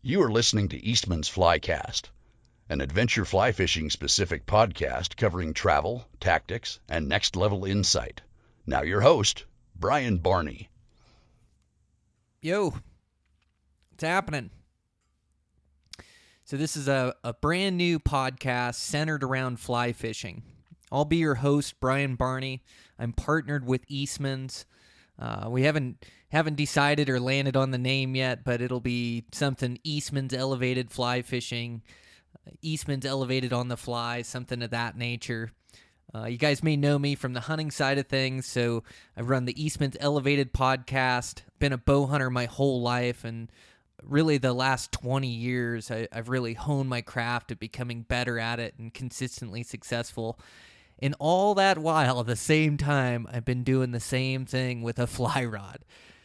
You are listening to Eastman's Flycast, an adventure fly fishing specific podcast covering travel, tactics, and next level insight. Now your host, Brian Barney. Yo, what's happening? So this is a brand new podcast centered around fly fishing. I'll be your host, Brian Barney. I'm partnered with Eastmans. We haven't decided or landed on the name yet, but it'll be something Eastman's Elevated Fly Fishing, Eastman's Elevated on the Fly, something of that nature. You guys may know me from the hunting side of things, so I've run the Eastman's Elevated podcast, been a bow hunter my whole life, and really the last 20 years I've really honed my craft at becoming better at it and consistently successful. And all that while, at the same time, I've been doing the same thing with a fly rod.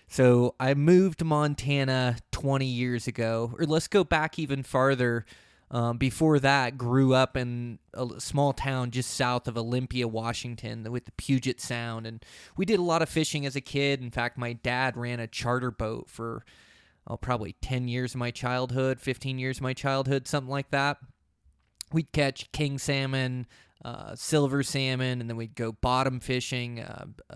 So I moved to Montana 20 years ago, or let's go back even farther. Before that, grew up in a small town just south of Olympia, Washington, with the Puget Sound. And we did a lot of fishing as a kid. In fact, my dad ran a charter boat for probably 10 years of my childhood, 15 years of my childhood, something like that. We'd catch king salmon, silver salmon, and then we'd go bottom fishing,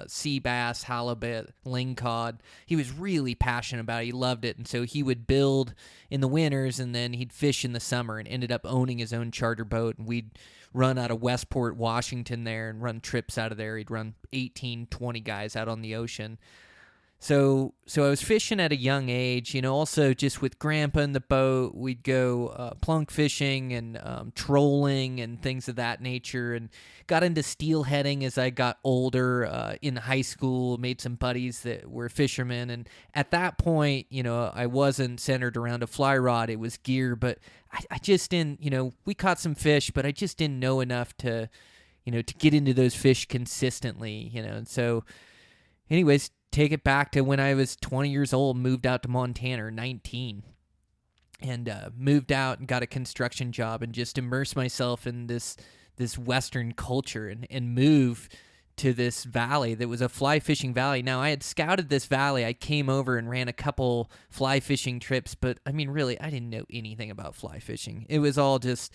sea bass, halibut, lingcod. He was really passionate about it. He loved it, and so he would build in the winters, and then he'd fish in the summer, and ended up owning his own charter boat, and we'd run out of Westport, Washington there, and run trips out of there. He'd run 18, 20 guys out on the ocean. So I was fishing at a young age, also just with Grandpa in the boat. We'd go plunk fishing and trolling and things of that nature, and got into steelheading as I got older in high school, made some buddies that were fishermen. And at that point, I wasn't centered around a fly rod. It was gear, but I just didn't, we caught some fish, but I just didn't know enough to get into those fish consistently, And so anyways, take it back to when I was 20 years old, moved out to Montana, or 19, and moved out and got a construction job and just immersed myself in this Western culture and moved to this valley that was a fly fishing valley. Now, I had scouted this valley. I came over and ran a couple fly fishing trips, but I mean, really, I didn't know anything about fly fishing. It was all just,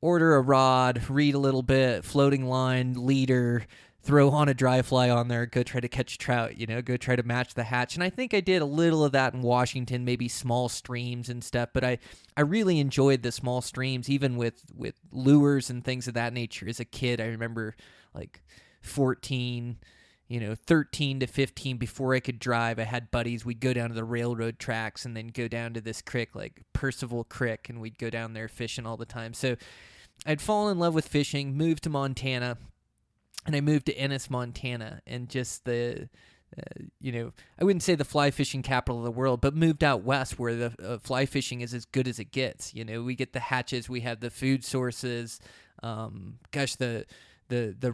order a rod, read a little bit, floating line, leader, throw on a dry fly on there, go try to catch trout, go try to match the hatch. And I think I did a little of that in Washington, maybe small streams and stuff, but I really enjoyed the small streams, even with lures and things of that nature. As a kid, I remember like 14, 13 to 15, before I could drive, I had buddies. We'd go down to the railroad tracks and then go down to this creek, like Percival Creek, and we'd go down there fishing all the time. So I'd fallen in love with fishing, moved to Montana, and I moved to Ennis, Montana, and just I wouldn't say the fly fishing capital of the world, but moved out west where the fly fishing is as good as it gets. We get the hatches, we have the food sources, the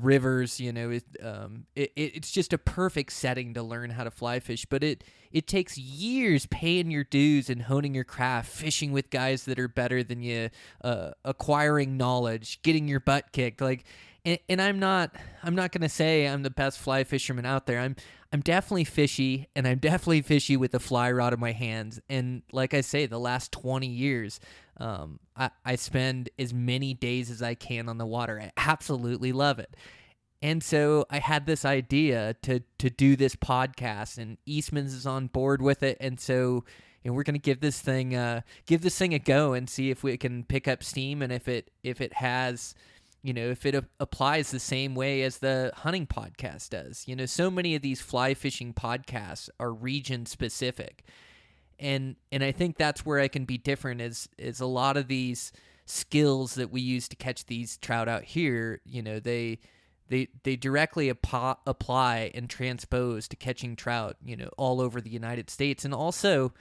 rivers. It's just a perfect setting to learn how to fly fish. But it takes years paying your dues and honing your craft, fishing with guys that are better than you, acquiring knowledge, getting your butt kicked, And I'm not going to say I'm the best fly fisherman out there. I'm definitely fishy, and I'm definitely fishy with a fly rod in my hands. And like I say, the last 20 years, I spend as many days as I can on the water. I absolutely love it. And so I had this idea to do this podcast, and Eastman's is on board with it. And so we're going to give this thing a go and see if we can pick up steam, and if it has, if it applies the same way as the hunting podcast does. So many of these fly fishing podcasts are region specific. And I think that's where I can be different, is a lot of these skills that we use to catch these trout out here, they directly apply and transpose to catching trout, all over the United States. And also,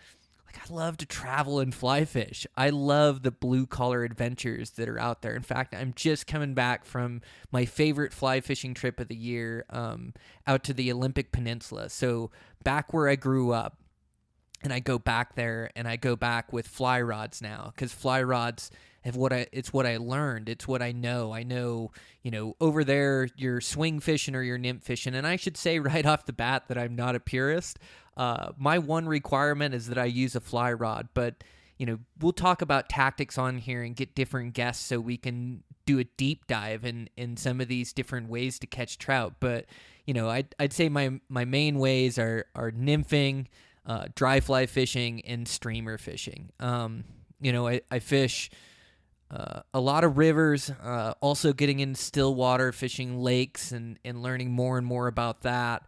I love to travel and fly fish. I love the blue-collar adventures that are out there. In fact, I'm just coming back from my favorite fly fishing trip of the year, out to the Olympic Peninsula. So back where I grew up, and I go back there, and I go back with fly rods now, because fly rods it's what I learned. It's what I know. I know, over there you're swing fishing or you're nymph fishing. And I should say right off the bat that I'm not a purist. My one requirement is that I use a fly rod. But we'll talk about tactics on here and get different guests so we can do a deep dive in some of these different ways to catch trout. But, I'd say my main ways are nymphing, dry fly fishing, and streamer fishing. I fish a lot of rivers, also getting into still water, fishing lakes and learning more and more about that.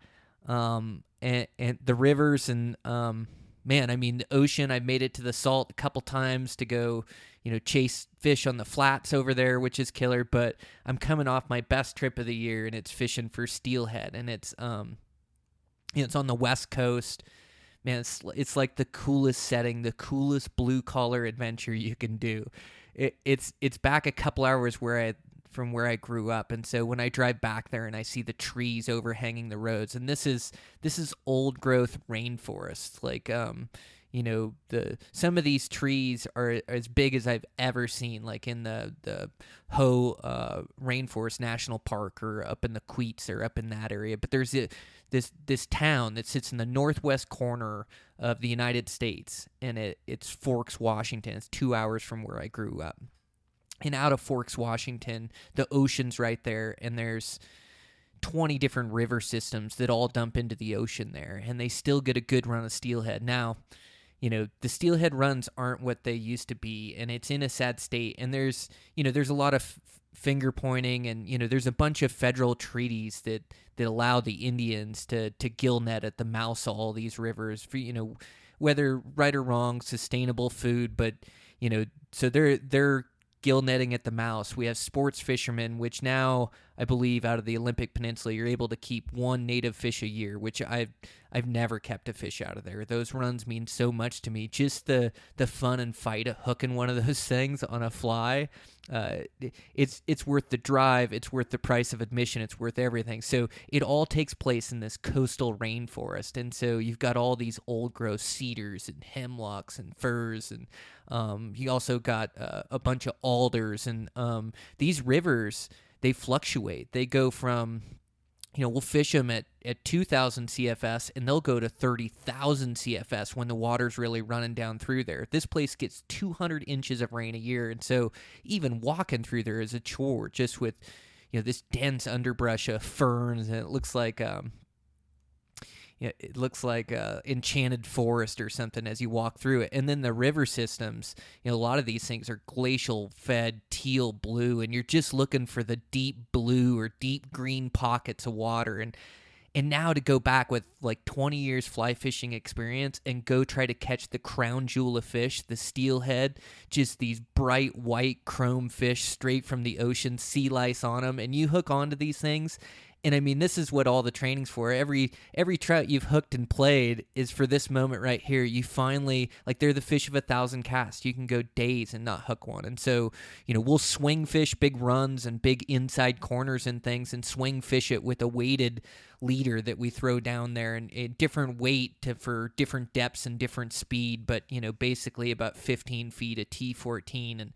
And the rivers and, the ocean, I've made it to the salt a couple times to go, chase fish on the flats over there, which is killer. But I'm coming off my best trip of the year, and it's fishing for steelhead. And it's on the West Coast. Man, it's like the coolest setting, the coolest blue collar adventure you can do. It's back a couple hours from where I grew up, and so when I drive back there and I see the trees overhanging the roads, and this is old growth rainforest, like some of these trees are as big as I've ever seen, like in the Hoh Rainforest National Park or up in the Queets or up in that area. But there's this town that sits in the northwest corner of the United States, and it's Forks, Washington. It's 2 hours from where I grew up. And out of Forks, Washington, the ocean's right there, and there's 20 different river systems that all dump into the ocean there, and they still get a good run of steelhead. Now, the steelhead runs aren't what they used to be, and it's in a sad state. And there's a lot of finger pointing, and there's a bunch of federal treaties that allow the Indians to gill net at the mouths of all these rivers for whether right or wrong, sustainable food. But so they're gill netting at the mouths. We have sports fishermen, which now I believe out of the Olympic Peninsula, you're able to keep one native fish a year, which I've never kept a fish out of there. Those runs mean so much to me. Just the fun and fight of hooking one of those things on a fly. It's worth the drive. It's worth the price of admission. It's worth everything. So it all takes place in this coastal rainforest. And so you've got all these old growth cedars and hemlocks and firs. And you also got a bunch of alders. And these rivers, they fluctuate. They go from, we'll fish them at 2,000 CFS, and they'll go to 30,000 CFS when the water's really running down through there. This place gets 200 inches of rain a year, and so even walking through there is a chore, just with this dense underbrush of ferns, and it looks like enchanted forest or something as you walk through it. And then the river systems, a lot of these things are glacial fed teal blue, and you're just looking for the deep blue or deep green pockets of water. And now to go back with like 20 years fly fishing experience and go try to catch the crown jewel of fish, the steelhead, just these bright white chrome fish straight from the ocean, sea lice on them, and you hook onto these things. And this is what all the training's for. Every trout you've hooked and played is for this moment right here. You finally, they're the fish of 1,000 casts. You can go days and not hook one. And so, we'll swing fish big runs and big inside corners and things, and swing fish it with a weighted leader that we throw down there, and a different weight for different depths and different speed. But, basically about 15 feet a T14, and,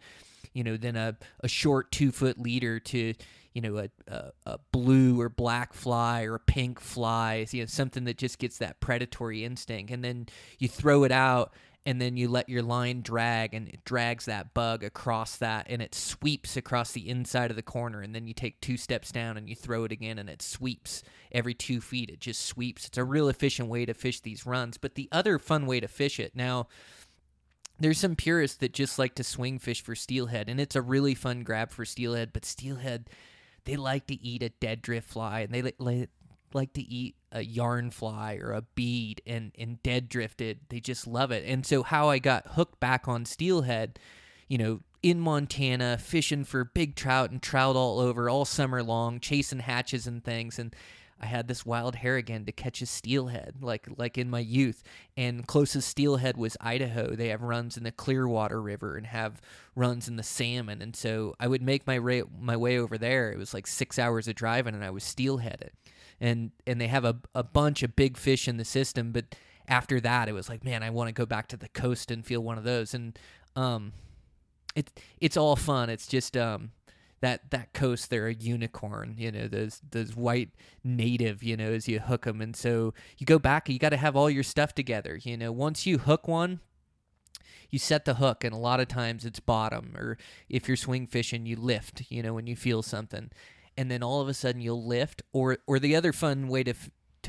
then a short 2-foot leader to, a blue or black fly or a pink fly, something that just gets that predatory instinct. And then you throw it out, and then you let your line drag, and it drags that bug across that, and it sweeps across the inside of the corner. And then you take 2 steps down and you throw it again, and it sweeps every 2 feet. It just sweeps. It's a real efficient way to fish these runs. But the other fun way to fish it, now, there's some purists that just like to swing fish for steelhead, and it's a really fun grab for steelhead. But steelhead, they like to eat a dead drift fly, and they like to eat a yarn fly or a bead, and dead drifted. They just love it. And so how I got hooked back on steelhead, in Montana, fishing for big trout and trout all over all summer long, chasing hatches and things. And I had this wild hair again to catch a steelhead, like in my youth. And closest steelhead was Idaho. They have runs in the Clearwater River and have runs in the salmon. And so I would make my way over there. It was like 6 hours of driving, and I was steelheaded. And they have a bunch of big fish in the system. But after that, it was like, man, I want to go back to the coast and feel one of those. And it's all fun. It's just that coast, they're a unicorn, those white native, as you hook them. And so you go back, you got to have all your stuff together. Once you hook one, you set the hook, and a lot of times it's bottom, or if you're swing fishing, you lift, when you feel something, and then all of a sudden you'll lift, or the other fun way to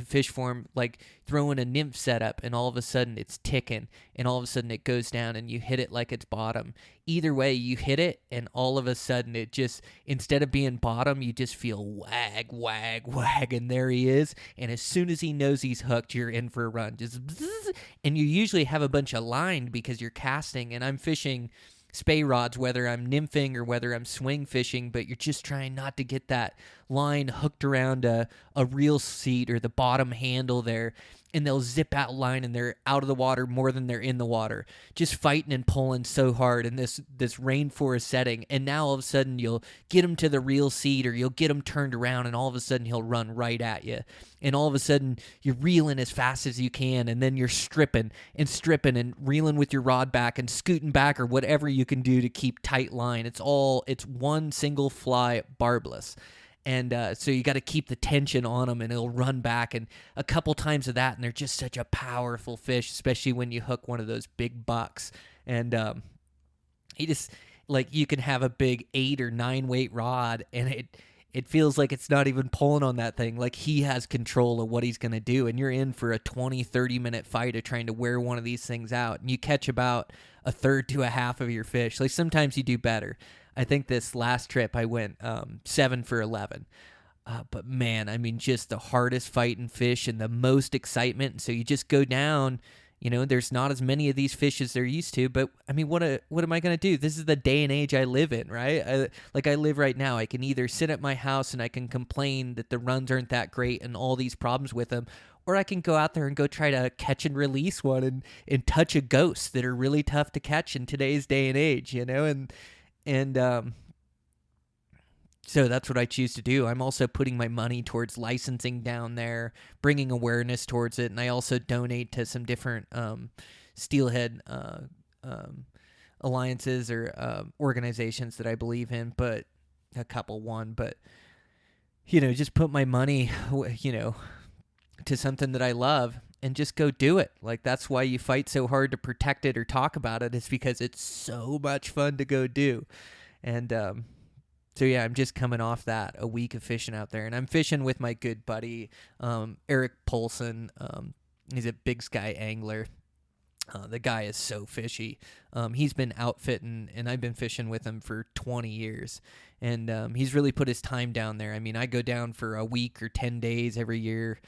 fish for them, like throwing a nymph setup, and all of a sudden it's ticking, and all of a sudden it goes down, and you hit it like it's bottom. Either way, you hit it, and all of a sudden it just, instead of being bottom, you just feel wag, wag, wag, and there he is. And as soon as he knows he's hooked, you're in for a run. Just bzz, and you usually have a bunch of line because you're casting, and I'm fishing spay rods, whether I'm nymphing or whether I'm swing fishing, but you're just trying not to get that line hooked around a reel seat or the bottom handle there, and they'll zip out line and they're out of the water more than they're in the water, just fighting and pulling so hard in this rainforest setting. And now all of a sudden you'll get him to the reel seat, or you'll get him turned around, and all of a sudden he'll run right at you, and all of a sudden you're reeling as fast as you can, and then you're stripping and reeling with your rod back and scooting back, or whatever you can do to keep tight line. It's one single fly barbless. And so you got to keep the tension on them, and it'll run back. And a couple times of that, and they're just such a powerful fish, especially when you hook one of those big bucks. And he just, like, you can have a big 8 or 9 weight rod, and it feels like it's not even pulling on that thing. Like, he has control of what he's going to do, and you're in for a 20, 30-minute fight of trying to wear one of these things out, and you catch about a third to a half of your fish. Like, sometimes you do better. I think this last trip I went 7 for 11. But man, I mean, just the hardest fighting fish and the most excitement. And so you just go down, there's not as many of these fish as there used to. But I mean, what am I going to do? This is the day and age I live in, right? I live right now. I can either sit at my house and I can complain that the runs aren't that great and all these problems with them, or I can go out there and go try to catch and release one and touch a ghost that are really tough to catch in today's day and age, And so that's what I choose to do. I'm also putting my money towards licensing down there, bringing awareness towards it, and I also donate to some different steelhead alliances or organizations that I believe in, but a couple won. But, just put my money, to something that I love, and just go do it. Like, that's why you fight so hard to protect it or talk about it, is because it's so much fun to go do. And so yeah, I'm just coming off that, a week of fishing out there, and I'm fishing with my good buddy Eric Polson. He's a Big Sky angler. The guy is so fishy. He's been outfitting, and I've been fishing with him for 20 years. And he's really put his time down there. I mean, I go down for a week or 10 days every year.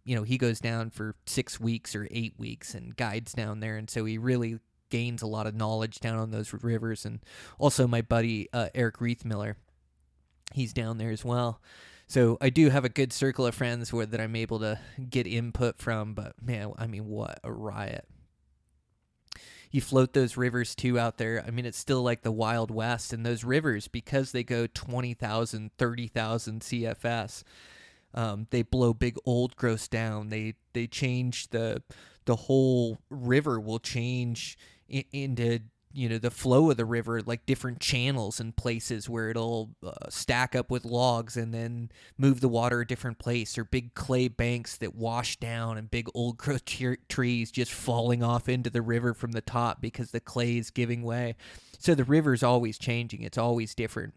He goes down for 6 weeks or 8 weeks and guides down there. And so he really gains a lot of knowledge down on those rivers. And also my buddy Eric Reithmiller, he's down there as well. So I do have a good circle of friends that I'm able to get input from. But man, I mean, what a riot. You float those rivers too out there. I mean, it's still like the Wild West. And those rivers, because they go 20,000, 30,000 CFS, they blow big old growths down. They change the whole river will change into the flow of the river, like different channels and places where it'll stack up with logs and then move the water a different place, or big clay banks that wash down and big old growth trees just falling off into the river from the top because the clay is giving way. So the river's always changing. It's always different.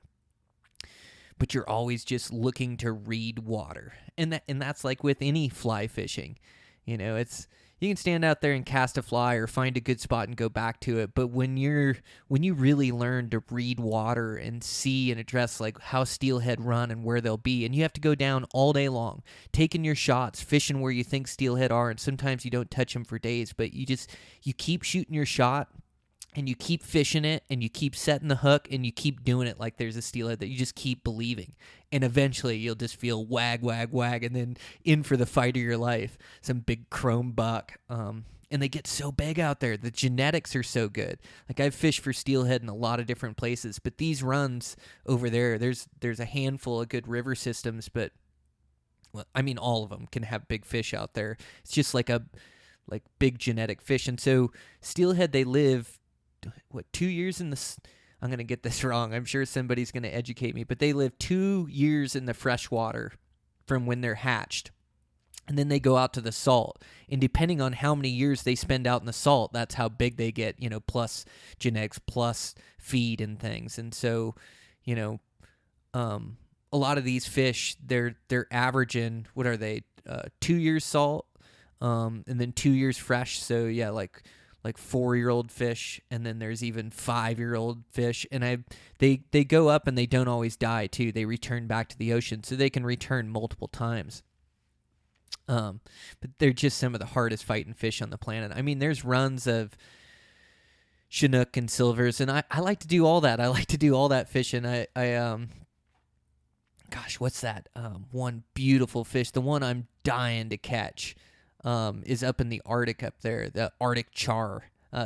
But you're always just looking to read water. And that's like with any fly fishing. You can stand out there and cast a fly or find a good spot and go back to it. But when you really learn to read water and see and address like how steelhead run and where they'll be, and you have to go down all day long, taking your shots, fishing where you think steelhead are, and sometimes you don't touch them for days, but you keep shooting your shot, and you keep fishing it, and you keep setting the hook, and you keep doing it like there's a steelhead, that you just keep believing. And eventually you'll just feel wag, wag, wag, and then in for the fight of your life, some big chrome buck. And they get so big out there. The genetics are so good. Like, I've fished for steelhead in a lot of different places, but these runs over there, there's a handful of good river systems, but, well, I mean, all of them can have big fish out there. It's just like big genetic fish. And so steelhead, they live 2 years in the, I'm going to get this wrong, I'm sure somebody's going to educate me, but they live 2 years in the fresh water from when they're hatched. And then they go out to the salt. And depending on how many years they spend out in the salt, that's how big they get, plus genetics, plus feed and things. And so, you know, a lot of these fish, they're averaging, what are they, 2 years salt, and then 2 years fresh. So yeah, like 4-year-old fish, and then there's even 5-year-old fish, and they go up and they don't always die too. They return back to the ocean, so they can return multiple times. But they're just some of the hardest fighting fish on the planet. I mean, there's runs of Chinook and silvers, and I like to do all that. I like to do all that fishing. Gosh, what's that? One beautiful fish, the one I'm dying to catch, is up in the Arctic up there, the Arctic char.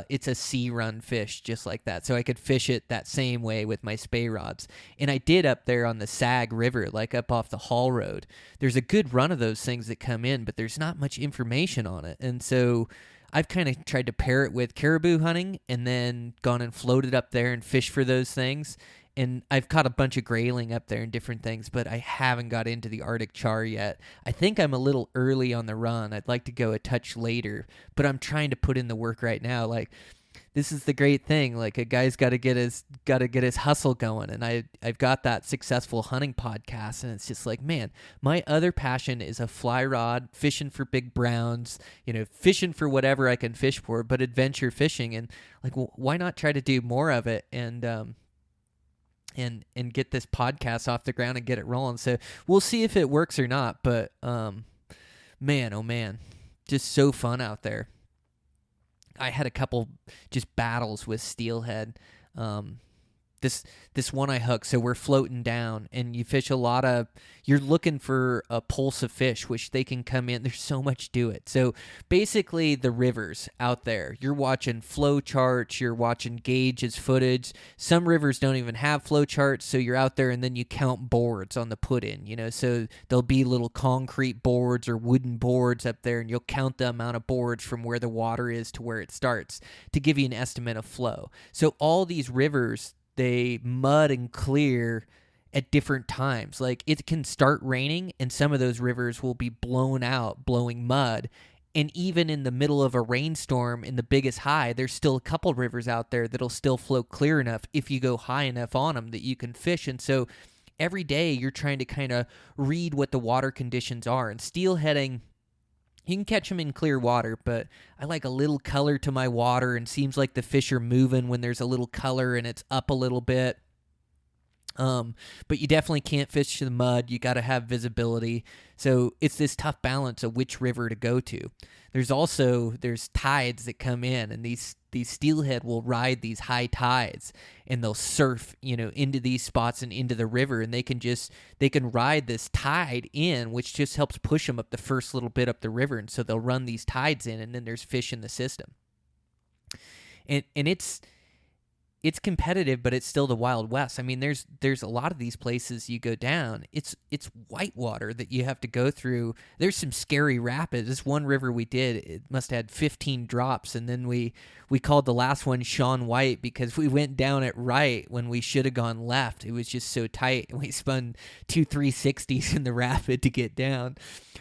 It's a sea run fish just like that. So I could fish it that same way with my spey rods. And I did up there on the Sag River, like up off the Hall Road. There's a good run of those things that come in, but there's not much information on it. And so I've kind of tried to pair it with caribou hunting and then gone and floated up there and fished for those things. And I've caught a bunch of grayling up there and different things, but I haven't got into the Arctic char yet. I think I'm a little early on the run. I'd like to go a touch later, but I'm trying to put in the work right now. Like, this is the great thing. Like, a guy's got to get his hustle going, and I've got that successful hunting podcast, and it's just like, man, my other passion is a fly rod, fishing for big browns, fishing for whatever I can fish for, but adventure fishing, and like, why not try to do more of it? And get this podcast off the ground and get it rolling. So we'll see if it works or not. But man, oh man, just so fun out there. I had a couple just battles with steelhead. This one I hooked, so we're floating down, and you fish a lot of, you're looking for a pulse of fish, which they can come in. There's so much to it. So basically the rivers out there, you're watching flow charts, you're watching gauges, footage. Some rivers don't even have flow charts, so you're out there and then you count boards on the put-in, so there'll be little concrete boards or wooden boards up there, and you'll count the amount of boards from where the water is to where it starts to give you an estimate of flow. So all these rivers, they mud and clear at different times. Like, it can start raining and some of those rivers will be blown out, blowing mud. And even in the middle of a rainstorm in the biggest high, there's still a couple rivers out there that'll still flow clear enough if you go high enough on them that you can fish. And so every day you're trying to kind of read what the water conditions are. And steelheading, you can catch them in clear water, but I like a little color to my water, and seems like the fish are moving when there's a little color and it's up a little bit. But you definitely can't fish the mud. You got to have visibility. So it's this tough balance of which river to go to. There's tides that come in, and these steelhead will ride these high tides, and they'll surf, into these spots and into the river, and they can ride this tide in, which just helps push them up the first little bit up the river. And so they'll run these tides in, and then there's fish in the system. And it's competitive, but it's still the Wild West. I mean, there's a lot of these places you go down. It's whitewater that you have to go through. There's some scary rapids. This one river we did, it must have had 15 drops, and then we called the last one Sean White because we went down it right when we should have gone left. It was just so tight, and we spun 2 360s in the rapid to get down,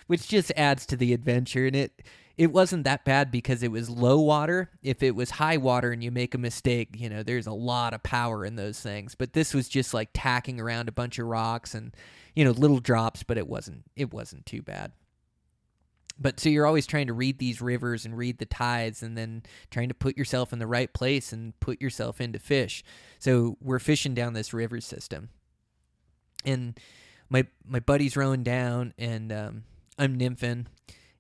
which just adds to the adventure. And it wasn't that bad because it was low water. If it was high water and you make a mistake, there's a lot of power in those things. But this was just like tacking around a bunch of rocks and, little drops, but it wasn't too bad. But so you're always trying to read these rivers and read the tides, and then trying to put yourself in the right place and put yourself into fish. So we're fishing down this river system, and my buddy's rowing down, and I'm nymphing.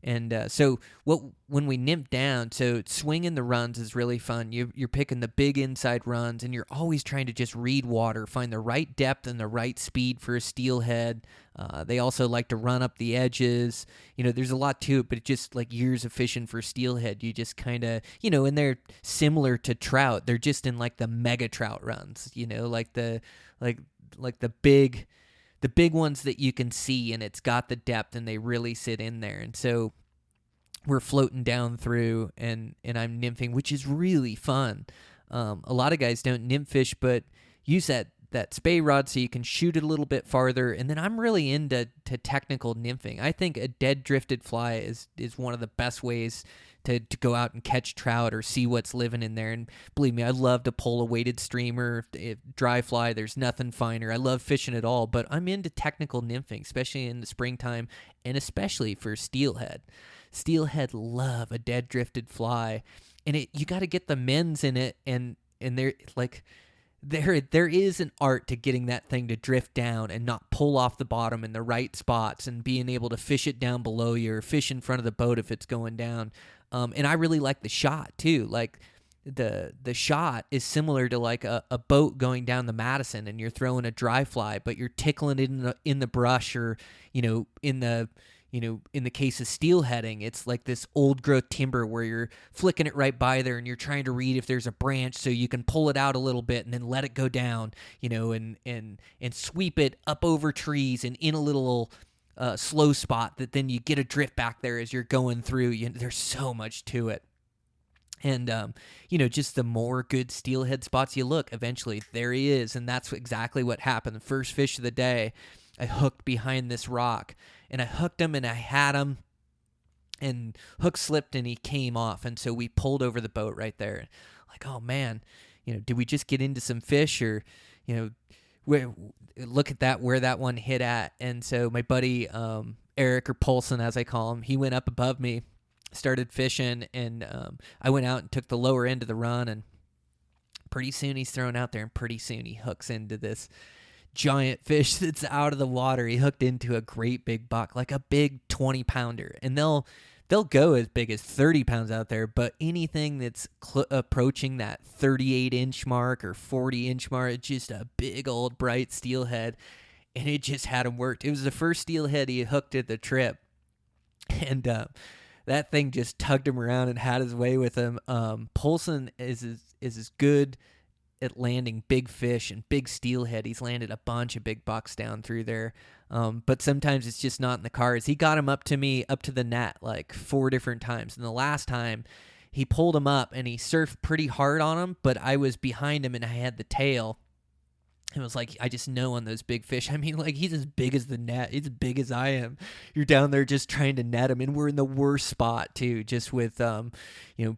And so when we nymph down, so swinging the runs is really fun. You're picking the big inside runs, and you're always trying to just read water, find the right depth and the right speed for a steelhead. They also like to run up the edges. There's a lot to it, but it's just like years of fishing for steelhead. You just kind of, and they're similar to trout. They're just in like the mega trout runs, like the big... the big ones that you can see, and it's got the depth, and they really sit in there. And so we're floating down through, and I'm nymphing, which is really fun. A lot of guys don't nymph fish, but use that that spay rod so you can shoot it a little bit farther. And then I'm really into technical nymphing. I think a dead drifted fly is one of the best ways to go out and catch trout or see what's living in there. And believe me, I love to pull a weighted streamer, dry fly. There's nothing finer. I love fishing it all, but I'm into technical nymphing, especially in the springtime and especially for steelhead. Steelhead love a dead drifted fly, and you got to get the mends in it, and they're like, there is an art to getting that thing to drift down and not pull off the bottom in the right spots, and being able to fish it down below you or fish in front of the boat if it's going down. And I really like the shot too. Like the shot is similar to like a boat going down the Madison, and you're throwing a dry fly, but you're tickling it in the brush, or in the case of steelheading, it's like this old growth timber where you're flicking it right by there, and you're trying to read if there's a branch so you can pull it out a little bit and then let it go down, and sweep it up over trees and in a little slow spot that then you get a drift back there as you're going through. There's so much to it. And, just the more good steelhead spots you look, eventually there he is. And that's exactly what happened. The first fish of the day, I hooked behind this rock, and I hooked him, and I had him, and hook slipped and he came off. And so we pulled over the boat right there. Like, oh man, did we just get into some fish, or, look at that, where that one hit at. And so my buddy, Eric, or Polson as I call him, he went up above me, started fishing, and I went out and took the lower end of the run, and pretty soon he's thrown out there, and pretty soon he hooks into this giant fish that's out of the water. He hooked into a great big buck, like a big 20-pounder, and they'll go as big as 30 pounds out there, but anything that's approaching that 38-inch mark or 40-inch mark, it's just a big old bright steelhead, and it just had him worked. It was the first steelhead he hooked at the trip, and that thing just tugged him around and had his way with him. Polson is as good at landing big fish and big steelhead. He's landed a bunch of big bucks down through there, but sometimes it's just not in the cards. He got him up to the net like 4 different times, and the last time he pulled him up and he surfed pretty hard on him, but I was behind him and I had the tail. It was like, I just know on those big fish, I mean, like, he's as big as the net. He's as big as I am. You're down there just trying to net him, and we're in the worst spot, too, just with,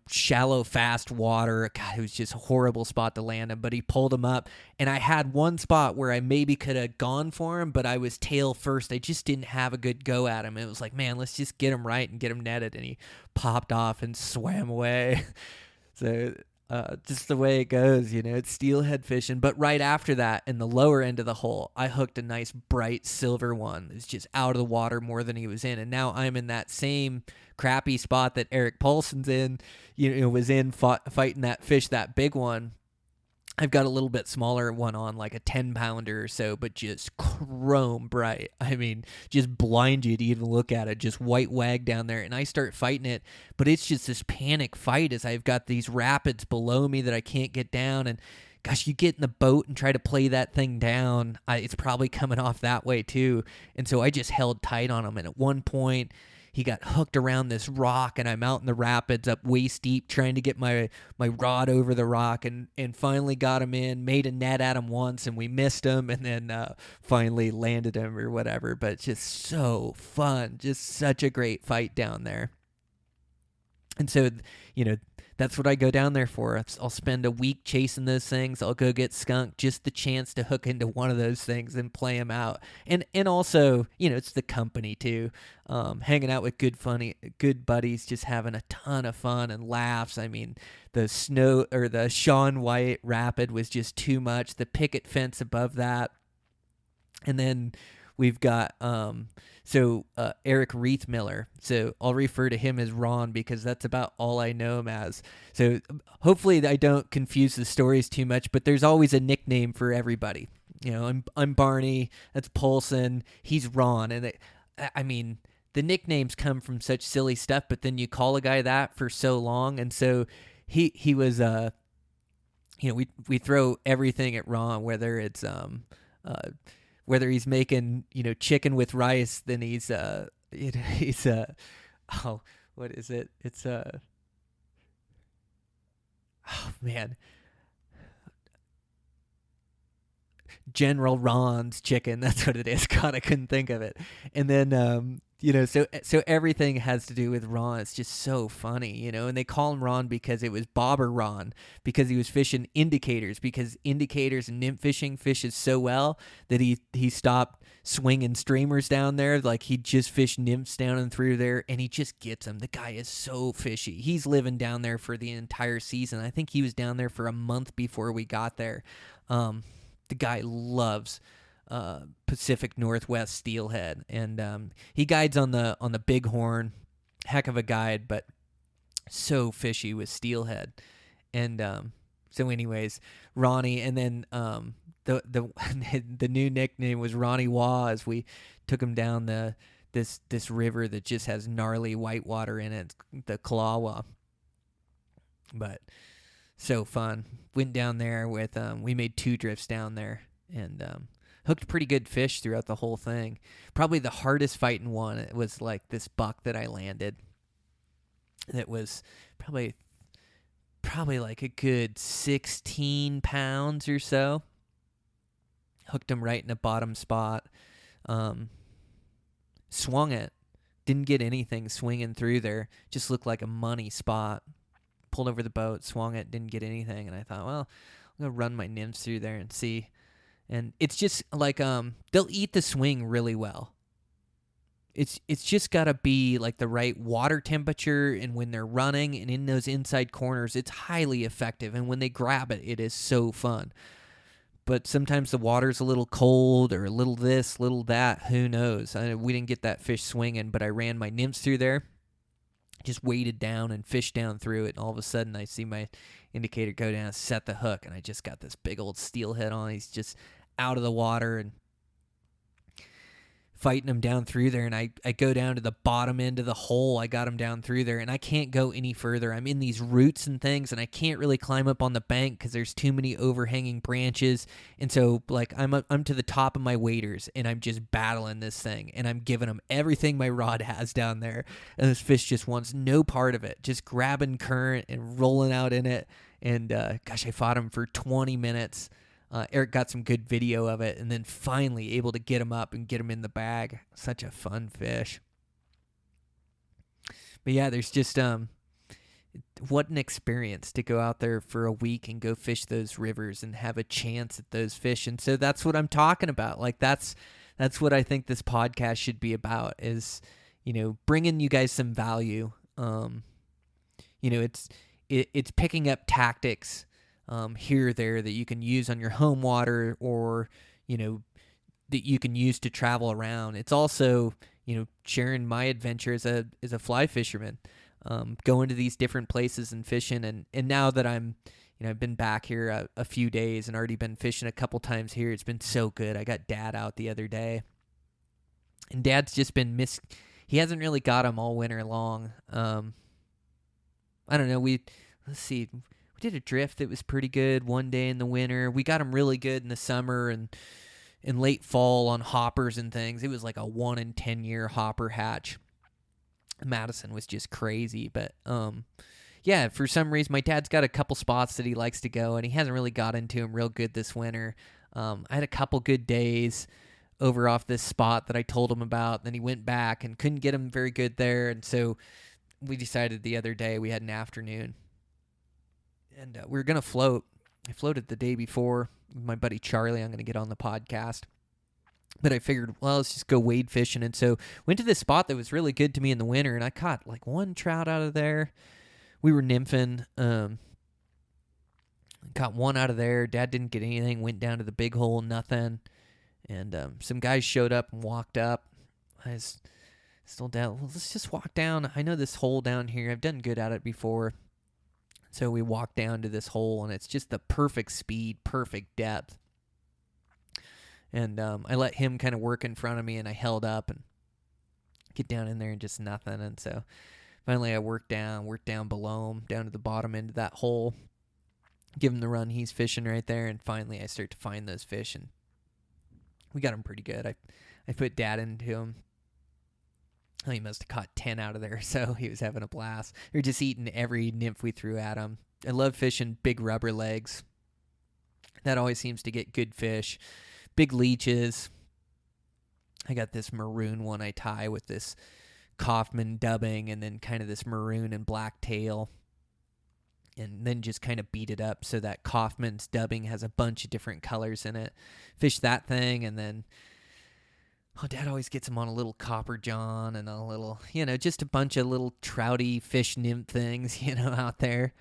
shallow, fast water. God, it was just a horrible spot to land him, but he pulled him up, and I had one spot where I maybe could have gone for him, but I was tail first. I just didn't have a good go at him. It was like, man, let's just get him right and get him netted, and he popped off and swam away. So just the way it goes, it's steelhead fishing. But right after that, in the lower end of the hole, I hooked a nice bright silver one. It's just out of the water more than he was in. And now I'm in that same crappy spot that Eric Paulson's in, was in fighting that fish, that big one. I've got a little bit smaller one on, like a 10-pounder or so, but just chrome bright. I mean, just blind you to even look at it, just white wag down there. And I start fighting it, but it's just this panic fight as I've got these rapids below me that I can't get down. And gosh, you get in the boat and try to play that thing down, it's probably coming off that way too. And so I just held tight on him. And at one point, he got hooked around this rock, and I'm out in the rapids up waist deep trying to get my rod over the rock, and finally got him in, made a net at him once, and we missed him, and then finally landed him or whatever. But it's just so fun, just such a great fight down there. And so, that's what I go down there for. I'll spend a week chasing those things. I'll go get skunked, just the chance to hook into one of those things and play them out. And also, it's the company too. Hanging out with good buddies, just having a ton of fun and laughs. I mean, the Sean White Rapid was just too much. The picket fence above that. And then we've got Eric Reithmiller. So I'll refer to him as Ron because that's about all I know him as. So hopefully I don't confuse the stories too much, but there's always a nickname for everybody. I'm Barney, that's Polson, he's Ron. And the nicknames come from such silly stuff, but then you call a guy that for so long. And so he was, we throw everything at Ron, whether it's, whether he's making, chicken with rice, then he's what is it? It's oh man. General Ron's chicken. That's what it is. God, I couldn't think of it. And then, so everything has to do with Ron. It's just so funny, and they call him Ron because it was Bobber Ron, because he was fishing indicators, because indicators and nymph fishing fishes so well that he stopped swinging streamers down there. Like, he just fished nymphs down and through there, and he just gets them. The guy is so fishy. He's living down there for the entire season. I think he was down there for a month before we got there. The guy loves Pacific Northwest steelhead, and he guides on the Bighorn. Heck of a guide, but so fishy with steelhead. And so anyways, Ronnie, and then the new nickname was Ronnie Wah, as we took him down this river that just has gnarly whitewater in it, the Kalawa. But so fun. Went down there with we made 2 drifts down there, and hooked pretty good fish throughout the whole thing. Probably the hardest fighting one, it was like this buck that I landed. That was probably like a good 16 pounds or so. Hooked him right in the bottom spot. Swung it. Didn't get anything swinging through there. Just looked like a money spot. Pulled over the boat, swung it, didn't get anything, and I thought, well, I'm gonna run my nymphs through there and see. And it's just like they'll eat the swing really well. It's just gotta be like the right water temperature, and when they're running and in those inside corners, it's highly effective. And when they grab it, it is so fun. But sometimes the water's a little cold, or a little this, little that. Who knows? We didn't get that fish swinging, but I ran my nymphs through there. Just weighted down and fished down through it, and all of a sudden I see my indicator go down, set the hook, and I just got this big old steelhead on. He's just out of the water and fighting him down through there, and I go down to the bottom end of the hole. I got him down through there, and I can't go any further. I'm in these roots and things, and I can't really climb up on the bank because there's too many overhanging branches. And so, like, I'm to the top of my waders, and I'm just battling this thing, and I'm giving him everything my rod has down there. And this fish just wants no part of it, just grabbing current and rolling out in it. And gosh, I fought him for 20 minutes. Eric got some good video of it, and then finally able to get him up and get him in the bag. Such a fun fish. But yeah, there's just what an experience to go out there for a week and go fish those rivers and have a chance at those fish. And so that's what I'm talking about. Like, that's what I think this podcast should be about, is, bringing you guys some value. It's picking up tactics here or there that you can use on your home water, or, that you can use to travel around. It's also, sharing my adventure as a fly fisherman, going to these different places and fishing. And now that I'm, I've been back here a few days and already been fishing a couple times here. It's been so good. I got Dad out the other day, and Dad's just been he hasn't really got them all winter long. I don't know. Let's see. We did a drift that was pretty good one day in the winter. We got them really good in the summer and in late fall on hoppers and things. It was like a 1 in 10 year hopper hatch. Madison was just crazy. But yeah, for some reason, my dad's got a couple spots that he likes to go, and he hasn't really got into them real good this winter. I had a couple good days over off this spot that I told him about. Then he went back and couldn't get him very good there. And so we decided the other day, we had an afternoon, and we were going to float. I floated the day before with my buddy Charlie. I'm going to get on the podcast. But I figured, well, let's just go wade fishing. And so went to this spot that was really good to me in the winter, and I caught like 1 trout out of there. We were nymphing. Caught 1 out of there. Dad didn't get anything. Went down to the big hole, nothing. And some guys showed up and walked up. I was still down. Well, let's just walk down. I know this hole down here. I've done good at it before. So we walked down to this hole, and it's just the perfect speed, perfect depth. And I let him kind of work in front of me, and I held up and get down in there and just nothing. And so finally I worked down below him, down to the bottom end of that hole, give him the run he's fishing right there, and finally I start to find those fish, and we got him pretty good. I put Dad into him. Oh, he must have caught 10 out of there, so he was having a blast. We were just eating every nymph we threw at him. I love fishing big rubber legs. That always seems to get good fish. big leeches. I got this maroon one I tie with this Kaufman dubbing, and then kind of this maroon and black tail, and then just kind of beat it up so that Kaufman's dubbing has a bunch of different colors in it. Fish that thing, and then Dad always gets them on a little copper john and a little, just a bunch of little trouty fish nymph things, out there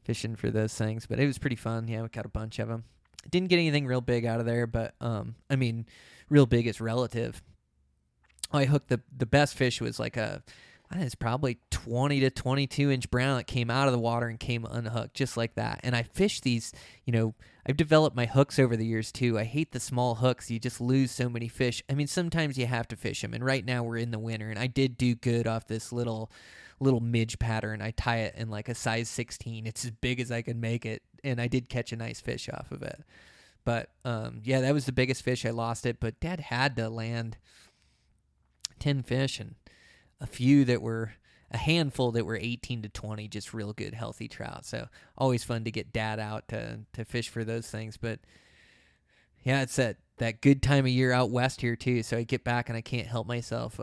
fishing for those things. But it was pretty fun. Yeah, we caught a bunch of them. Didn't get anything real big out of there, but real big is relative. I hooked the best fish was like I think it's probably 20 to 22 inch brown that came out of the water and came unhooked just like that. And I fished these, I've developed my hooks over the years too. I hate the small hooks. You just lose so many fish. Sometimes you have to fish them. And right now we're in the winter, and I did do good off this little midge pattern. I tie it in like a size 16. It's as big as I can make it. And I did catch a nice fish off of it. But that was the biggest fish. I lost it, but Dad had to land 10 fish, and a handful that were 18 to 20, just real good, healthy trout. So always fun to get Dad out to fish for those things. But yeah, it's that good time of year out west here too. So I get back and I can't help myself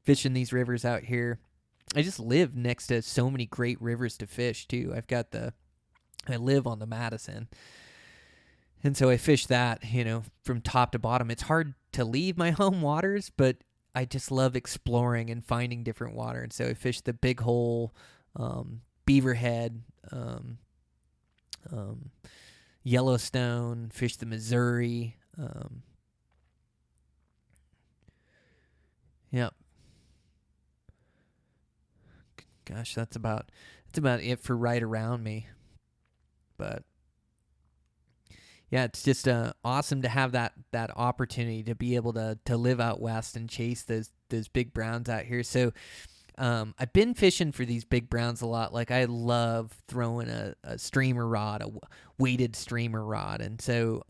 fishing these rivers out here. I just live next to so many great rivers to fish too. I live on the Madison. And so I fish that, from top to bottom. It's hard to leave my home waters, but I just love exploring and finding different water. And so I fished the Big Hole, Beaverhead, Yellowstone, fished the Missouri. Yep. Gosh, that's about it for right around me. But yeah, it's just awesome to have that opportunity to be able to live out west and chase those big browns out here. So I've been fishing for these big browns a lot. Like I love throwing a streamer rod, a weighted streamer rod. And so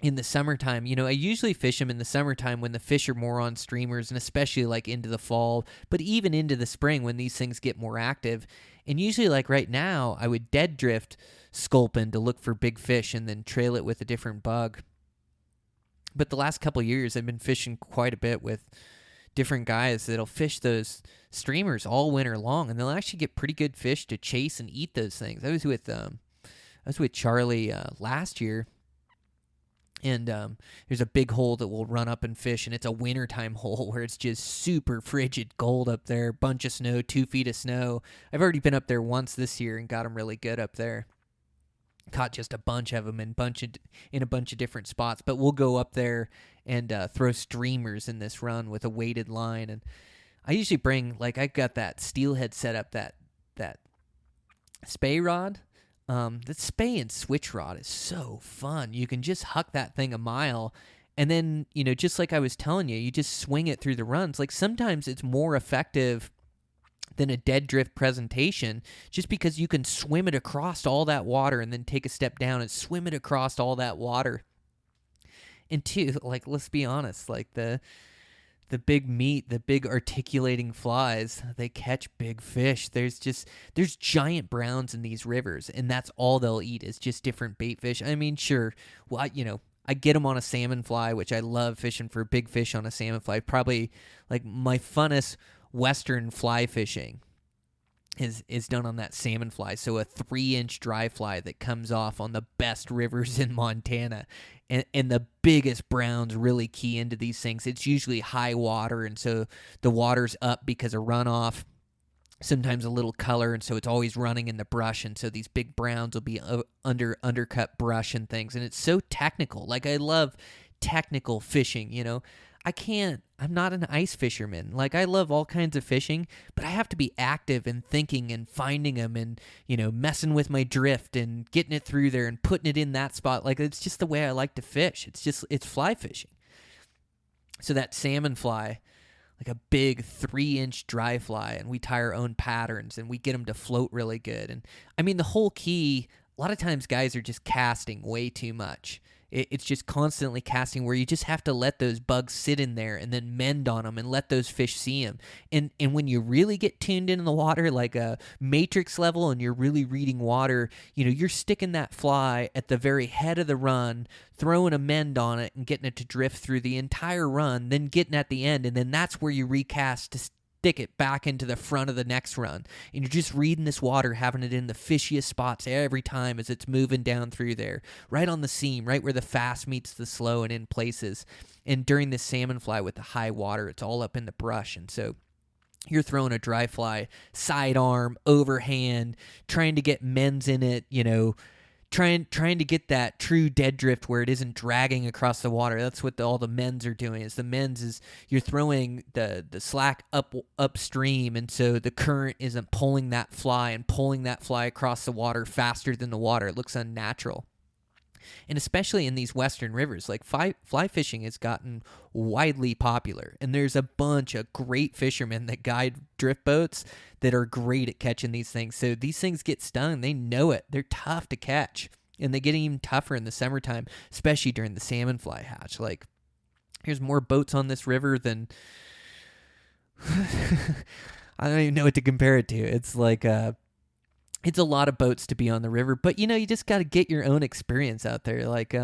in the summertime, I usually fish them in the summertime when the fish are more on streamers, and especially like into the fall, but even into the spring when these things get more active. And usually like right now, I would dead drift sculpin to look for big fish and then trail it with a different bug. But the last couple of years, I've been fishing quite a bit with different guys that'll fish those streamers all winter long, and they'll actually get pretty good fish to chase and eat those things. I was with Charlie last year, and there's a big hole that we'll run up and fish, and it's a wintertime hole where it's just super frigid cold up there, bunch of snow, 2 feet of snow. I've already been up there once this year and got them really good up there. Caught just a bunch of them in a bunch of different spots, but we'll go up there and throw streamers in this run with a weighted line. And I usually bring, like, I got that steelhead set up, that spay rod. That spay and switch rod is so fun. You can just huck that thing a mile, and then, just like I was telling you, you just swing it through the runs. Like sometimes it's more effective than a dead drift presentation, just because you can swim it across all that water and then take a step down and swim it across all that water. And two, like, let's be honest, like the big meat, the big articulating flies, they catch big fish. There's giant browns in these rivers, and that's all they'll eat is just different bait fish. Sure, well, I get them on a salmon fly, which I love fishing for big fish on a salmon fly. Probably like my funnest western fly fishing is done on that salmon fly. So a 3-inch dry fly that comes off on the best rivers in Montana. And the biggest browns really key into these things. It's usually high water, and so the water's up because of runoff. Sometimes a little color, and so it's always running in the brush, and so these big browns will be undercut brush and things. And it's so technical. Like, I love technical fishing, I'm not an ice fisherman. Like, I love all kinds of fishing, but I have to be active and thinking and finding them and, messing with my drift and getting it through there and putting it in that spot. Like, it's just the way I like to fish. It's fly fishing. So that salmon fly, like a big 3-inch dry fly, and we tie our own patterns and we get them to float really good. And the whole key, a lot of times guys are just casting way too much. It's just constantly casting where you just have to let those bugs sit in there and then mend on them and let those fish see them. And when you really get tuned into the water, like a matrix level, and you're really reading water, you're sticking that fly at the very head of the run, throwing a mend on it and getting it to drift through the entire run, then getting at the end, and then that's where you recast to stick it back into the front of the next run. And you're just reading this water, having it in the fishiest spots every time as it's moving down through there, right on the seam, right where the fast meets the slow and in places. And during this salmon fly with the high water, it's all up in the brush. And so you're throwing a dry fly, sidearm, overhand, trying to get mends in it, trying to get that true dead drift where it isn't dragging across the water. That's what all the mends are doing. Is the mends is you're throwing the slack upstream, and so the current isn't pulling that fly across the water faster than the water. It looks unnatural. And especially in these western rivers, like fly fishing has gotten widely popular. And there's a bunch of great fishermen that guide drift boats that are great at catching these things. So these things get stung. They know it. They're tough to catch. And they get even tougher in the summertime, especially during the salmon fly hatch. Like, there's more boats on this river than... I don't even know what to compare it to. It's like... It's a lot of boats to be on the river, but you just got to get your own experience out there. Like,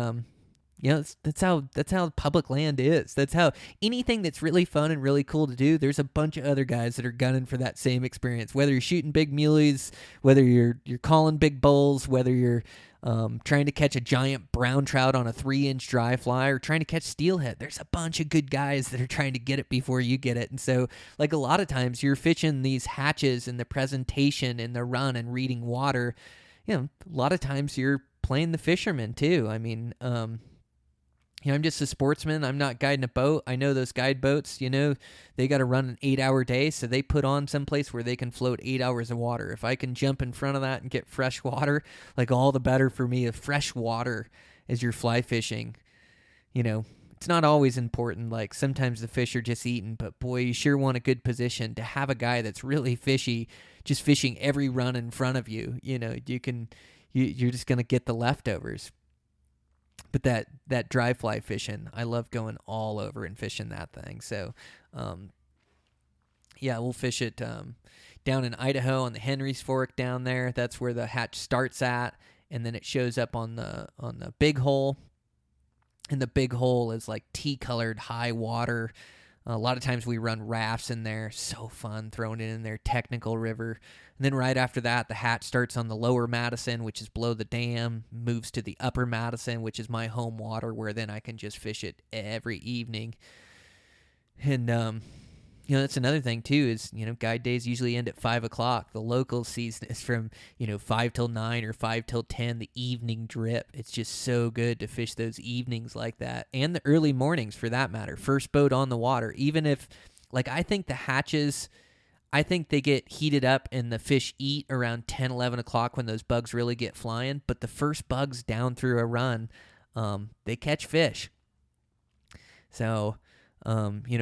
that's how public land is. That's how anything that's really fun and really cool to do. There's a bunch of other guys that are gunning for that same experience. Whether you're shooting big muleys, whether you're calling big bulls, whether you're trying to catch a giant brown trout on a 3-inch dry fly, or trying to catch steelhead. There's a bunch of good guys that are trying to get it before you get it. And so, like, a lot of times you're fishing these hatches and the presentation and the run and reading water. A lot of times you're playing the fisherman too. I mean, I'm just a sportsman. I'm not guiding a boat. I know those guide boats, they got to run an 8-hour day, so they put on someplace where they can float 8 hours of water. If I can jump in front of that and get fresh water, like, all the better for me. If fresh water as you're fly fishing, it's not always important. Like, sometimes the fish are just eating, but boy, you sure want a good position to have a guy that's really fishy, just fishing every run in front of you. You're just going to get the leftovers. But that dry fly fishing, I love going all over and fishing that thing. So, we'll fish it down in Idaho on the Henry's Fork down there. That's where the hatch starts at, and then it shows up on the big hole. And the big hole is like tea-colored high water. A lot of times we run rafts in there. So fun throwing it in there. Technical river. And then right after that, the hatch starts on the lower Madison, which is below the dam, moves to the upper Madison, which is my home water, where then I can just fish it every evening. And, that's another thing, too, is, guide days usually end at 5 o'clock. The local season is from, 5 till 9 or 5 till 10, the evening drip. It's just so good to fish those evenings like that. And the early mornings, for that matter. First boat on the water. Even if, like, I think the hatches, I think they get heated up and the fish eat around 10, 11 o'clock when those bugs really get flying. But the first bugs down through a run, they catch fish. So...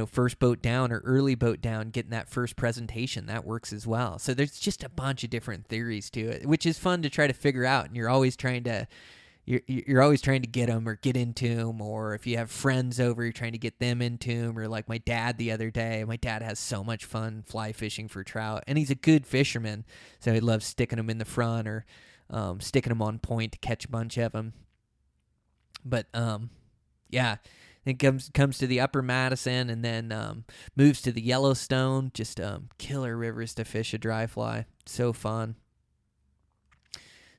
first boat down or early boat down, getting that first presentation, that works as well. So there's just a bunch of different theories to it, which is fun to try to figure out. And you're always trying to get them or get into them, or if you have friends over, you're trying to get them into them. Or like my dad the other day, my dad has so much fun fly fishing for trout, and he's a good fisherman, so he loves sticking them in the front or sticking them on point to catch a bunch of them. But it comes to the upper Madison, and then moves to the Yellowstone. Just killer rivers to fish a dry fly. So fun.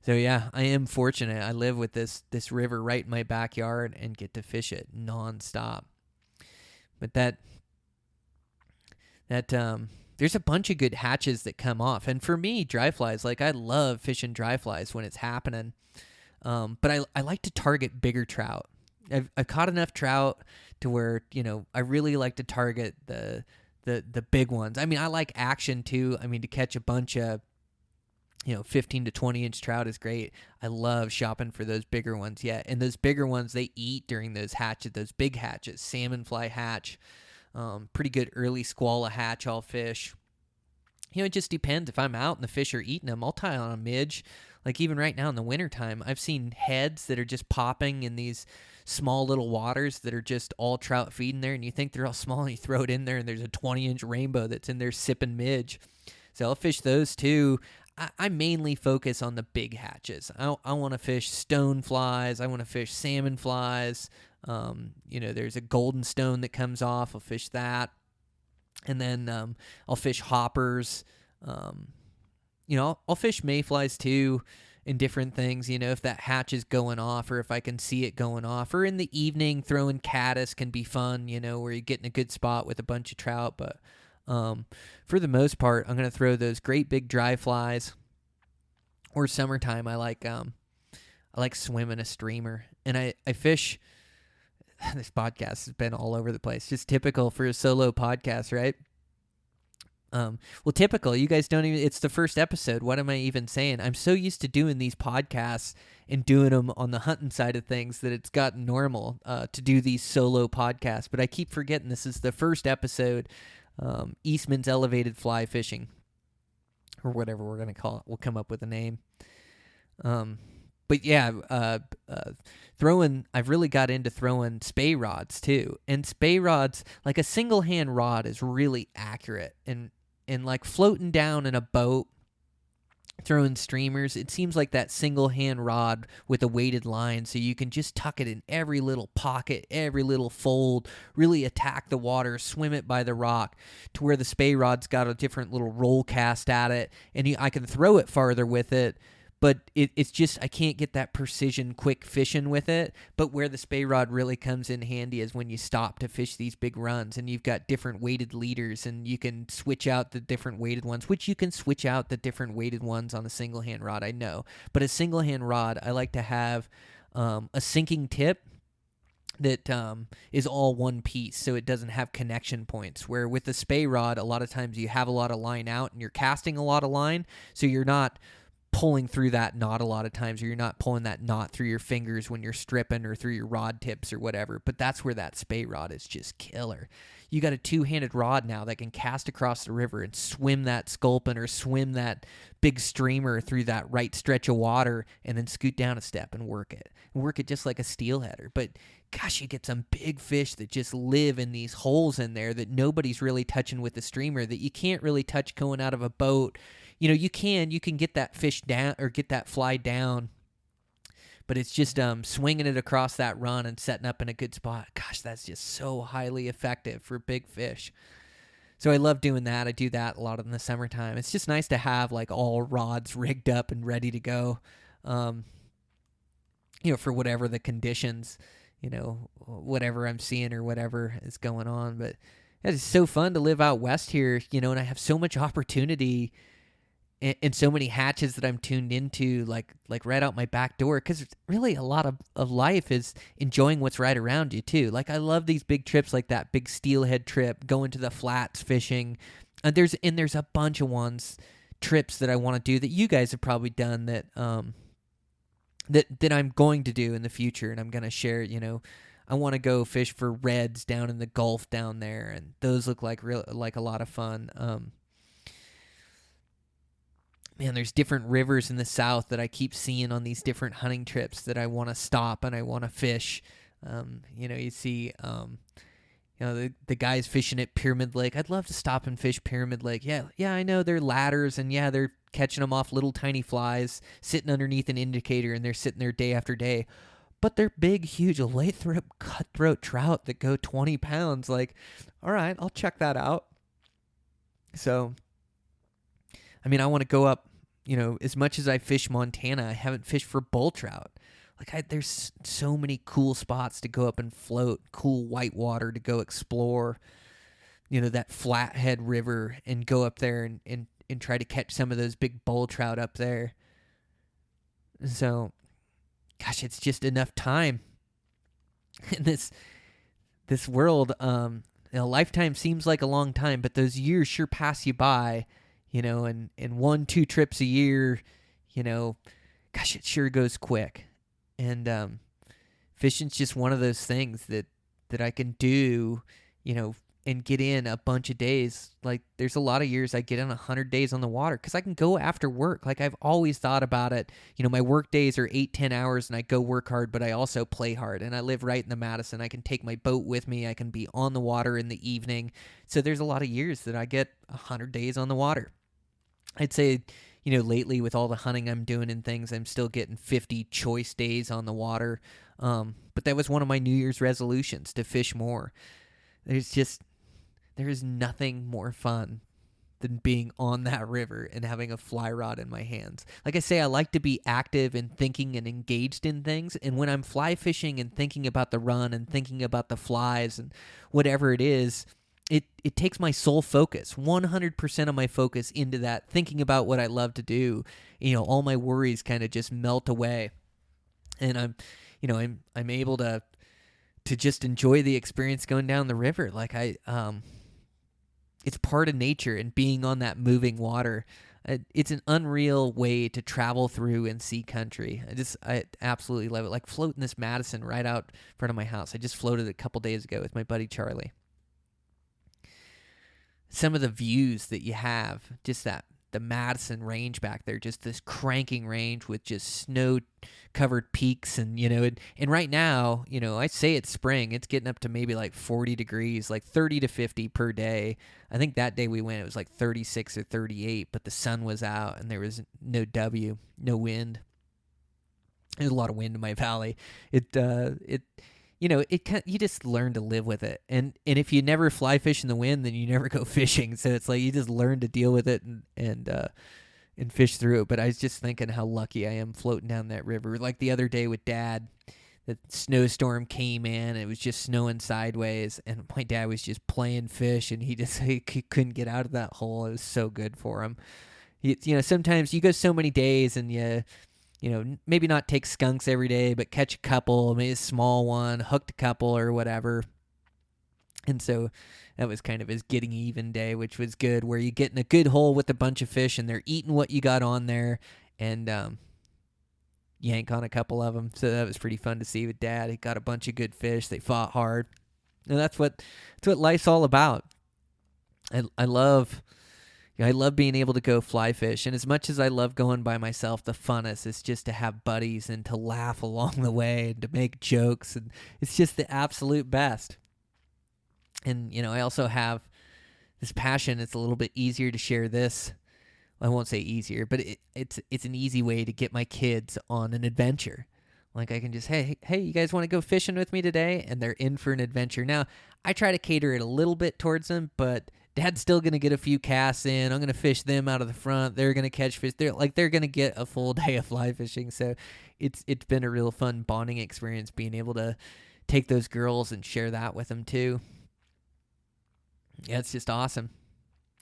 So yeah, I am fortunate. I live with this river right in my backyard and get to fish it nonstop. But there's a bunch of good hatches that come off. And for me, dry flies, like, I love fishing dry flies when it's happening. But I like to target bigger trout. I've caught enough trout to where, I really like to target the big ones. I mean, I like action too. I mean, to catch a bunch of, 15 to 20 inch trout is great. I love shopping for those bigger ones. Yeah. And those bigger ones, they eat during those hatches, those big hatches, salmon fly hatch, pretty good early squalla hatch I'll fish. It just depends. If I'm out and the fish are eating them, I'll tie on a midge. Like even right now in the wintertime, I've seen heads that are just popping in these small little waters that are just all trout feeding there, and you think they're all small, and you throw it in there, and there's a 20-inch rainbow that's in there sipping midge. So I'll fish those too. I mainly focus on the big hatches. I want to fish stone flies. I want to fish salmon flies. There's a golden stone that comes off. I'll fish that. And then I'll fish hoppers. I'll fish mayflies too and different things, if that hatch is going off or if I can see it going off. Or in the evening, throwing caddis can be fun, where you get in a good spot with a bunch of trout. But for the most part, I'm going to throw those great big dry flies. Or summertime, I like swimming a streamer. And I fish. This podcast has been all over the place. Just typical for a solo podcast, right? Typical. You guys don't even, it's the first episode. What am I even saying? I'm so used to doing these podcasts and doing them on the hunting side of things that it's gotten normal to do these solo podcasts. But I keep forgetting this is the first episode, Eastman's Elevated Fly Fishing, or whatever we're going to call it. We'll come up with a name. But yeah, I've really got into throwing spey rods too. And spey rods, like a single hand rod is really accurate. And like floating down in a boat, throwing streamers, it seems like that single hand rod with a weighted line, so you can just tuck it in every little pocket, every little fold, really attack the water, swim it by the rock, to where the spey rod's got a different little roll cast at it, and I can throw it farther with it. But it's just, I can't get that precision quick fishing with it. But where the spey rod really comes in handy is when you stop to fish these big runs and you've got different weighted leaders and you can switch out the different weighted ones, which you can switch out the different weighted ones on a single hand rod, I know. But a single hand rod, I like to have a sinking tip that is all one piece, so it doesn't have connection points. Where with the spey rod, a lot of times you have a lot of line out and you're casting a lot of line, so you're not pulling through that knot a lot of times, or you're not pulling that knot through your fingers when you're stripping or through your rod tips or whatever. But that's where that spey rod is just killer. You got a two-handed rod now that can cast across the river and swim that sculpin or swim that big streamer through that right stretch of water and then scoot down a step and work it. And work it just like a steelheader. But gosh, you get some big fish that just live in these holes in there that nobody's really touching with the streamer, that you can't really touch going out of a boat. You can get that fish down or get that fly down, but it's just swinging it across that run and setting up in a good spot. Gosh, that's just so highly effective for big fish. So I love doing that. I do that a lot in the summertime. It's just nice to have like all rods rigged up and ready to go, for whatever the conditions, whatever I'm seeing or whatever is going on. But it's so fun to live out west here, and I have so much opportunity and so many hatches that I'm tuned into, like right out my back door, because really a lot of life is enjoying what's right around you too. Like I love these big trips, like that big steelhead trip, going to the flats fishing. There's a bunch of trips that I want to do that you guys have probably done that that I'm going to do in the future, and I'm going to share. I want to go fish for reds down in the Gulf down there, and those look like a lot of fun. Man, there's different rivers in the south that I keep seeing on these different hunting trips that I want to stop and I want to fish. You see, the guys fishing at Pyramid Lake. I'd love to stop and fish Pyramid Lake. Yeah, I know they're ladders, and yeah, they're catching them off little tiny flies sitting underneath an indicator, and they're sitting there day after day. But they're big, huge, lathrop, cutthroat trout that go 20 pounds. Like, all right, I'll check that out. So, I want to go up, as much as I fish Montana, I haven't fished for bull trout. Like, there's so many cool spots to go up and float, cool white water to go explore, that Flathead River, and go up there and try to catch some of those big bull trout up there. So, gosh, it's just enough time in this world. A lifetime seems like a long time, but those years sure pass you by. And 1-2 trips a year, gosh, it sure goes quick. And fishing's just one of those things that I can do, and get in a bunch of days. Like there's a lot of years I get in 100 days on the water because I can go after work. Like I've always thought about it. My work days are 8-10 hours and I go work hard, but I also play hard. And I live right in the Madison. I can take my boat with me. I can be on the water in the evening. So there's a lot of years that I get 100 days on the water. I'd say, lately with all the hunting I'm doing and things, I'm still getting 50 choice days on the water. But that was one of my New Year's resolutions, to fish more. There is nothing more fun than being on that river and having a fly rod in my hands. Like I say, I like to be active and thinking and engaged in things. And when I'm fly fishing and thinking about the run and thinking about the flies and whatever it is, it takes my sole focus, 100% of my focus into that, thinking about what I love to do. All my worries kind of just melt away. And I'm able to just enjoy the experience going down the river. Like it's part of nature and being on that moving water. It's an unreal way to travel through and see country. I absolutely love it. Like floating this Madison right out in front of my house. I just floated a couple days ago with my buddy Charlie. Some of the views that you have, just the Madison range back there, just this cranking range with just snow-covered peaks, and right now, I say it's spring. It's getting up to maybe like 40 degrees, like 30 to 50 per day. I think that day we went, it was like 36 or 38, but the sun was out and there was no wind. There's a lot of wind in my valley. You just learn to live with it. And if you never fly fish in the wind, then you never go fishing. So it's like you just learn to deal with it and fish through it. But I was just thinking how lucky I am floating down that river. Like the other day with Dad, the snowstorm came in, and it was just snowing sideways, and my dad was just playing fish, and he couldn't get out of that hole. It was so good for him. Sometimes you go so many days and maybe not take skunks every day, but catch a couple, maybe a small one, hooked a couple or whatever. And so that was kind of his getting even day, which was good, where you get in a good hole with a bunch of fish and they're eating what you got on there, and yank on a couple of them. So that was pretty fun to see with Dad. He got a bunch of good fish. They fought hard. And that's what life's all about. I love being able to go fly fish. And as much as I love going by myself, the funnest is just to have buddies and to laugh along the way and to make jokes. And it's just the absolute best. And, I also have this passion. It's a little bit easier to share this. I won't say easier, but it's an easy way to get my kids on an adventure. Like I can just, hey, you guys want to go fishing with me today? And they're in for an adventure. Now, I try to cater it a little bit towards them, but Dad's still going to get a few casts in. I'm going to fish them out of the front. They're going to catch fish. They're going to get a full day of fly fishing. So it's been a real fun bonding experience being able to take those girls and share that with them too. Yeah, it's just awesome.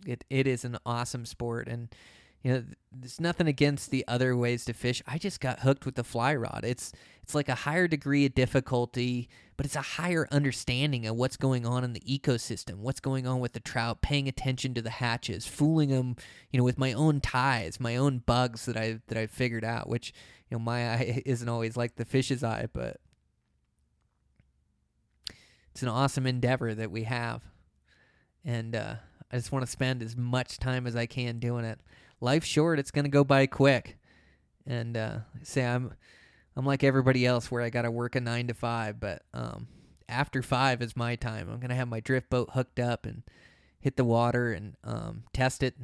It is an awesome sport. And there's nothing against the other ways to fish. I just got hooked with the fly rod. It's like a higher degree of difficulty, but it's a higher understanding of what's going on in the ecosystem, what's going on with the trout, paying attention to the hatches, fooling them, with my own ties, my own bugs that I've figured out, which, my eye isn't always like the fish's eye, but it's an awesome endeavor that we have. And I just want to spend as much time as I can doing it. Life's short. It's going to go by quick. And say I'm like everybody else where I got to work a 9 to 5, but after 5 is my time. I'm going to have my drift boat hooked up and hit the water and test it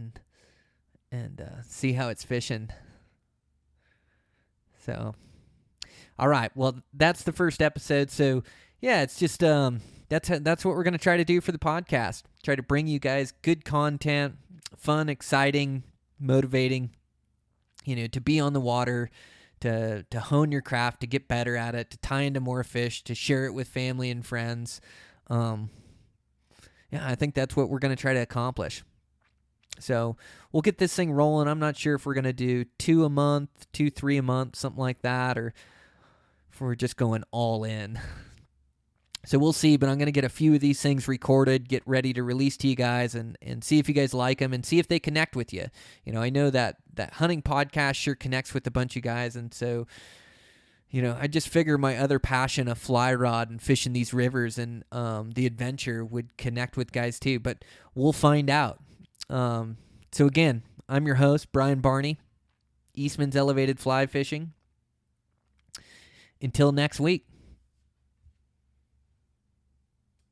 and see how it's fishing. So, all right. Well, that's the first episode. So, yeah, it's just that's what we're going to try to do for the podcast. Try to bring you guys good content, fun, exciting, motivating, to be on the water, to hone your craft, to get better at it, to tie into more fish, to share it with family and friends. Yeah, I think that's what we're going to try to accomplish. So we'll get this thing rolling. I'm not sure if we're going to do 2 a month, 3 a month, something like that, or if we're just going all in. So we'll see, but I'm going to get a few of these things recorded, get ready to release to you guys, and see if you guys like them and see if they connect with you. I know that hunting podcast sure connects with a bunch of guys, and so I just figure my other passion of fly rod and fishing these rivers and the adventure would connect with guys too. But we'll find out. So again, I'm your host, Brian Barney, Eastman's Elevated Fly Fishing. Until next week.